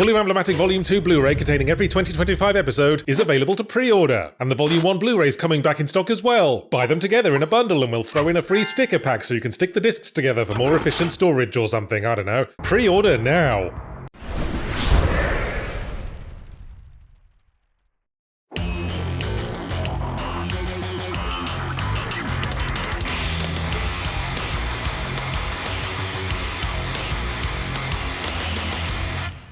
Fully Ramblomatic Volume 2 Blu-ray containing every 2025 episode is available to pre-order, and the Volume 1 Blu-ray's coming back in stock as well. Buy them together in a bundle and we'll throw in a free sticker pack so you can stick the discs together for more efficient storage or something, I don't know. Pre-order now!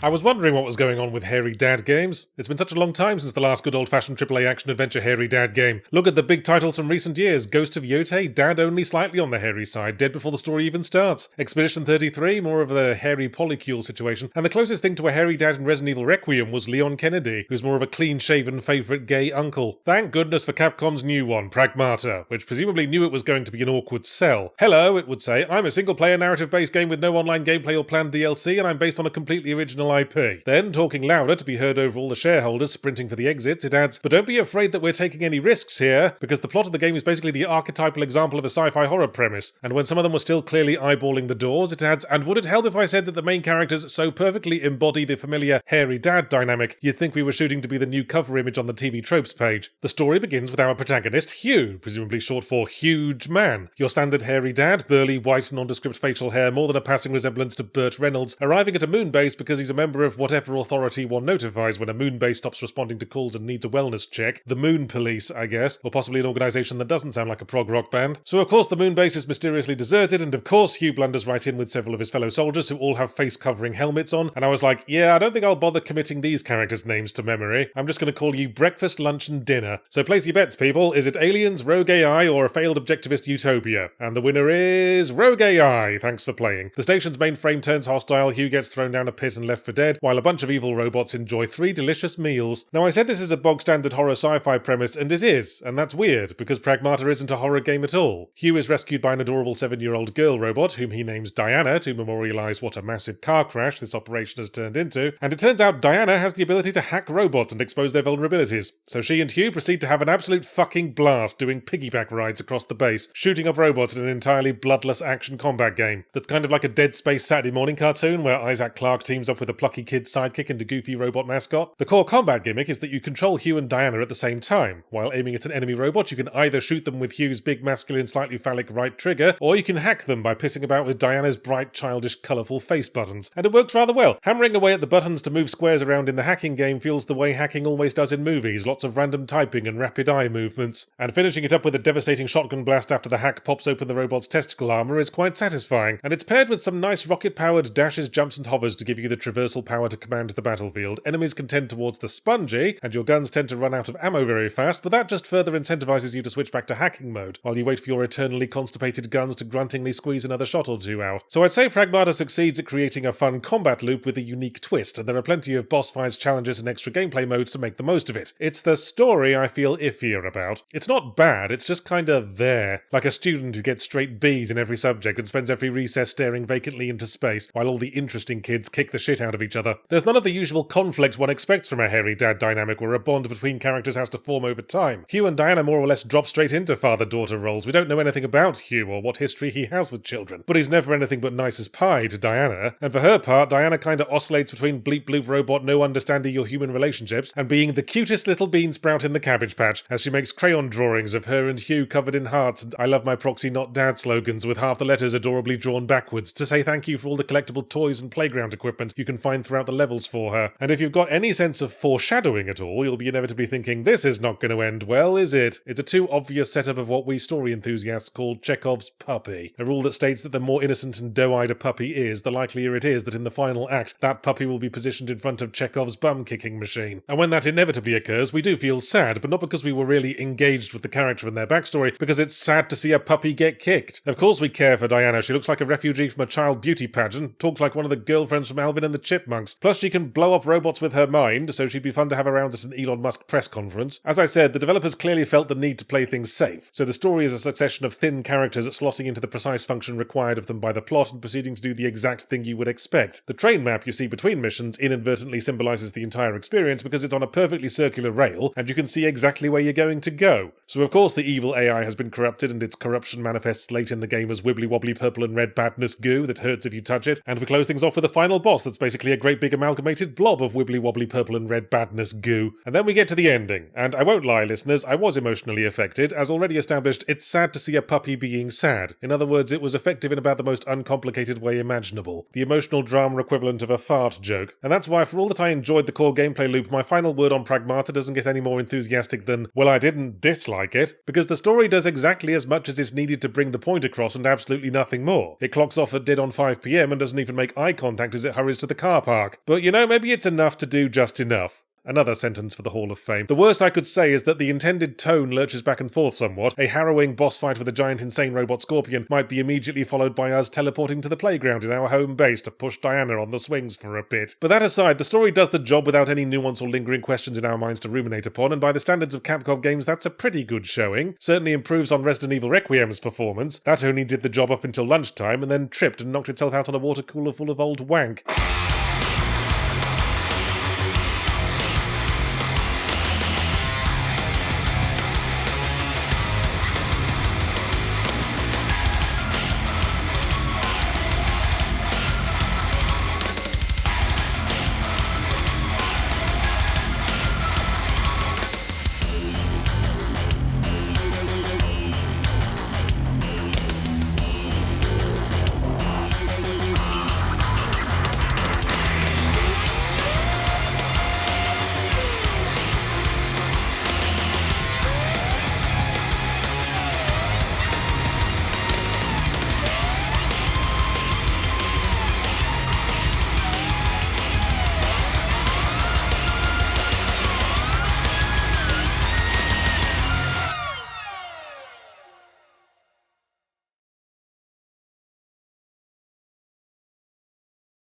I was wondering what was going on with Hairy Dad games. It's been such a long time since the last good old-fashioned AAA action-adventure Hairy Dad game. Look at the big titles from recent years. Ghost of Yotei, Dad only slightly on the hairy side, dead before the story even starts. Expedition 33, more of a hairy polycule situation. And the closest thing to a Hairy Dad in Resident Evil Requiem was Leon Kennedy, who's more of a clean-shaven favourite gay uncle. Thank goodness for Capcom's new one, Pragmata, which presumably knew it was going to be an awkward sell. Hello, it would say, I'm a single-player narrative-based game with no online gameplay or planned DLC, and I'm based on a completely original IP. Then, talking louder to be heard over all the shareholders sprinting for the exits, it adds, but don't be afraid that we're taking any risks here, because the plot of the game is basically the archetypal example of a sci-fi horror premise. And when some of them were still clearly eyeballing the doors, it adds, and would it help if I said that the main characters so perfectly embody the familiar hairy dad dynamic, you'd think we were shooting to be the new cover image on the TV tropes page. The story begins with our protagonist, Hugh, presumably short for Huge Man. Your standard hairy dad, burly, white, nondescript facial hair, more than a passing resemblance to Burt Reynolds, arriving at a moon base because he's a member of whatever authority one notifies when a moon base stops responding to calls and needs a wellness check. The Moon Police, I guess, or possibly an organisation that doesn't sound like a prog rock band. So of course the moon base is mysteriously deserted, and of course Hugh blunders right in with several of his fellow soldiers who all have face-covering helmets on, and I was like, yeah, I don't think I'll bother committing these characters' names to memory. I'm just going to call you breakfast, lunch and dinner. So place your bets, people. Is it aliens, rogue AI, or a failed objectivist utopia? And the winner is rogue AI. Thanks for playing. The station's mainframe turns hostile, Hugh gets thrown down a pit and left for dead, while a bunch of evil robots enjoy 3 delicious meals. Now I said this is a bog-standard horror sci-fi premise, and it is, and that's weird, because Pragmata isn't a horror game at all. Hugh is rescued by an adorable 7-year-old girl robot, whom he names Diana to memorialise what a massive car crash this operation has turned into, and it turns out Diana has the ability to hack robots and expose their vulnerabilities. So she and Hugh proceed to have an absolute fucking blast doing piggyback rides across the base, shooting up robots in an entirely bloodless action combat game. That's kind of like a Dead Space Saturday morning cartoon where Isaac Clarke teams up with a plucky kid sidekick and a goofy robot mascot. The core combat gimmick is that you control Hugh and Diana at the same time. While aiming at an enemy robot, you can either shoot them with Hugh's big masculine slightly phallic right trigger, or you can hack them by pissing about with Diana's bright childish colourful face buttons. And it works rather well. Hammering away at the buttons to move squares around in the hacking game feels the way hacking always does in movies, lots of random typing and rapid eye movements. And finishing it up with a devastating shotgun blast after the hack pops open the robot's testicle armour is quite satisfying, and it's paired with some nice rocket-powered dashes, jumps and hovers to give you the traversal power to command the battlefield. Enemies can tend towards the spongy, and your guns tend to run out of ammo very fast, but that just further incentivizes you to switch back to hacking mode, while you wait for your eternally constipated guns to gruntingly squeeze another shot or two out. So I'd say Pragmata succeeds at creating a fun combat loop with a unique twist, and there are plenty of boss fights, challenges and extra gameplay modes to make the most of it. It's the story I feel iffier about. It's not bad, it's just kinda there. Like a student who gets straight B's in every subject and spends every recess staring vacantly into space, while all the interesting kids kick the shit out of each other. There's none of the usual conflict one expects from a hairy dad dynamic where a bond between characters has to form over time. Hugh and Diana more or less drop straight into father-daughter roles. We don't know anything about Hugh or what history he has with children, but he's never anything but nice as pie to Diana, and for her part, Diana kinda oscillates between bleep bloop robot no understanding your human relationships and being the cutest little bean sprout in the cabbage patch, as she makes crayon drawings of her and Hugh covered in hearts and I love my proxy not dad slogans with half the letters adorably drawn backwards to say thank you for all the collectible toys and playground equipment you can find throughout the levels for her. And if you've got any sense of foreshadowing at all, you'll be inevitably thinking, this is not going to end well, is it? It's a too obvious setup of what we story enthusiasts call Chekhov's puppy. A rule that states that the more innocent and doe-eyed a puppy is, the likelier it is that in the final act, that puppy will be positioned in front of Chekhov's bum-kicking machine. And when that inevitably occurs, we do feel sad, but not because we were really engaged with the character and their backstory, because it's sad to see a puppy get kicked. Of course we care for Diana. She looks like a refugee from a child beauty pageant, talks like one of the girlfriends from Alvin and the Chipmunks. Plus she can blow up robots with her mind, so she'd be fun to have around at an Elon Musk press conference. As I said, the developers clearly felt the need to play things safe, so the story is a succession of thin characters slotting into the precise function required of them by the plot and proceeding to do the exact thing you would expect. The train map you see between missions inadvertently symbolises the entire experience because it's on a perfectly circular rail, and you can see exactly where you're going to go. So of course the evil AI has been corrupted, and its corruption manifests late in the game as wibbly-wobbly purple and red badness goo that hurts if you touch it, and we close things off with a final boss that's basically basically a great big amalgamated blob of wibbly-wobbly purple and red badness goo. And then we get to the ending, and I won't lie, listeners, I was emotionally affected. As already established, it's sad to see a puppy being sad. In other words, it was effective in about the most uncomplicated way imaginable. The emotional drama equivalent of a fart joke. And that's why, for all that I enjoyed the core gameplay loop, my final word on Pragmata doesn't get any more enthusiastic than, well, I didn't dislike it, because the story does exactly as much as is needed to bring the point across and absolutely nothing more. It clocks off at dead on 5 PM and doesn't even make eye contact as it hurries to the car park. But you know, maybe it's enough to do just enough. Another sentence for the Hall of Fame. The worst I could say is that the intended tone lurches back and forth somewhat. A harrowing boss fight with a giant insane robot scorpion might be immediately followed by us teleporting to the playground in our home base to push Diana on the swings for a bit. But that aside, the story does the job without any nuance or lingering questions in our minds to ruminate upon, and by the standards of Capcom games, that's a pretty good showing. Certainly improves on Resident Evil Requiem's performance. That only did the job up until lunchtime and then tripped and knocked itself out on a water cooler full of old wank.